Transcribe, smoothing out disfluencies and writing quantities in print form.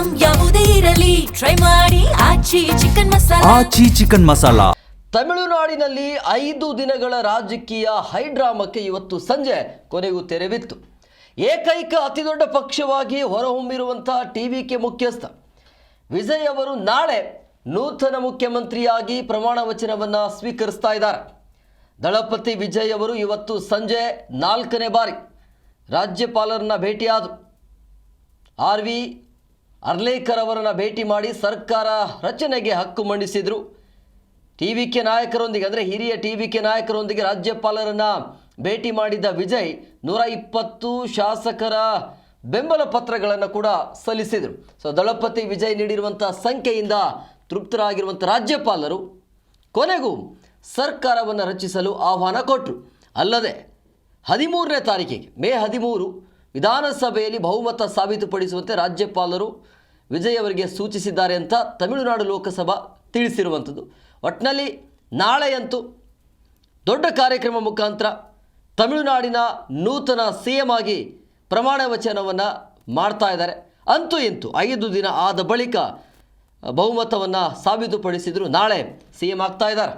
Item ಯಾವುದೇ ಇರಲಿ try ಮಾಡಿ ಆಚಿ ಚಿಕನ್ ಮಸಾಲಾ. ಆಚಿ ಚಿಕನ್ ಮಸಾಲಾ. ತಮಿಳುನಾಡಿನಲ್ಲಿ 5 ದಿನಗಳ ರಾಜಕೀಯ ಹೈಡ್ರಾಮಕ್ಕೆ ಇವತ್ತು ಸಂಜೆ ಕೊನೆಗೂ ತೆರೆಬಿತ್ತು. ಏಕೈಕ ಅತಿದೊಡ್ಡ ಪಕ್ಷವಾಗಿ ಹೊರಹೊಮ್ಮಿರುವಂತಹ ಟಿವಿಕೆ ಮುಖ್ಯಸ್ಥ ವಿಜಯ್ ಅವರು ನಾಳೆ ನೂತನ ಮುಖ್ಯಮಂತ್ರಿಯಾಗಿ ಪ್ರಮಾಣ ವಚನವನ್ನು ಸ್ವೀಕರಿಸ್ತಾ ಇದ್ದಾರೆ. ದಳಪತಿ ವಿಜಯ್ ಅವರು ಇವತ್ತು ಸಂಜೆ 4ನೇ ಬಾರಿ ರಾಜ್ಯಪಾಲರನ್ನ ಭೇಟಿಯಾದರು. ಆರ್.ವಿ. ಅರ್ಲೇಕರ್ ಅವರನ್ನು ಭೇಟಿ ಮಾಡಿ ಸರ್ಕಾರ ರಚನೆಗೆ ಹಕ್ಕು ಮಂಡಿಸಿದರು. ಟಿವಿಕೆ ನಾಯಕರೊಂದಿಗೆ ಅಂದರೆ ಹಿರಿಯ ಟಿವಿಕೆ ನಾಯಕರೊಂದಿಗೆ ರಾಜ್ಯಪಾಲರನ್ನು ಭೇಟಿ ಮಾಡಿದ್ದ ವಿಜಯ್ 120 ಶಾಸಕರ ಬೆಂಬಲ ಪತ್ರಗಳನ್ನು ಕೂಡ ಸಲ್ಲಿಸಿದರು. ದಳಪತಿ ವಿಜಯ್ ನೀಡಿರುವಂಥ ಸಂಖ್ಯೆಯಿಂದ ತೃಪ್ತರಾಗಿರುವಂಥ ರಾಜ್ಯಪಾಲರು ಕೊನೆಗೂ ಸರ್ಕಾರವನ್ನು ರಚಿಸಲು ಆಹ್ವಾನ ಕೊಟ್ಟರು. ಅಲ್ಲದೆ 13ನೇ ತಾರೀಕಿಗೆ ಮೇ 13 ವಿಧಾನಸಭೆಯಲ್ಲಿ ಬಹುಮತ ಸಾಬೀತುಪಡಿಸುವಂತೆ ರಾಜ್ಯಪಾಲರು ವಿಜಯ್ ಅವರಿಗೆ ಸೂಚಿಸಿದ್ದಾರೆ ಅಂತ ತಮಿಳುನಾಡು ಲೋಕಸಭಾ ತಿಳಿಸಿರುವಂಥದ್ದು. ಒಟ್ಟಿನಲ್ಲಿ ನಾಳೆಯಂತೂ ದೊಡ್ಡ ಕಾರ್ಯಕ್ರಮ ಮುಖಾಂತರ ತಮಿಳುನಾಡಿನ ನೂತನ CM ಆಗಿ ಪ್ರಮಾಣ ವಚನವನ್ನು ಮಾಡ್ತಾ ಇದ್ದಾರೆ. ಅಂತೂ ಇಂತೂ 5 ದಿನ ಆದ ಬಳಿಕ ಬಹುಮತವನ್ನು ಸಾಬೀತುಪಡಿಸಿದ್ರು ನಾಳೆ CM ಆಗ್ತಾ ಇದ್ದಾರೆ.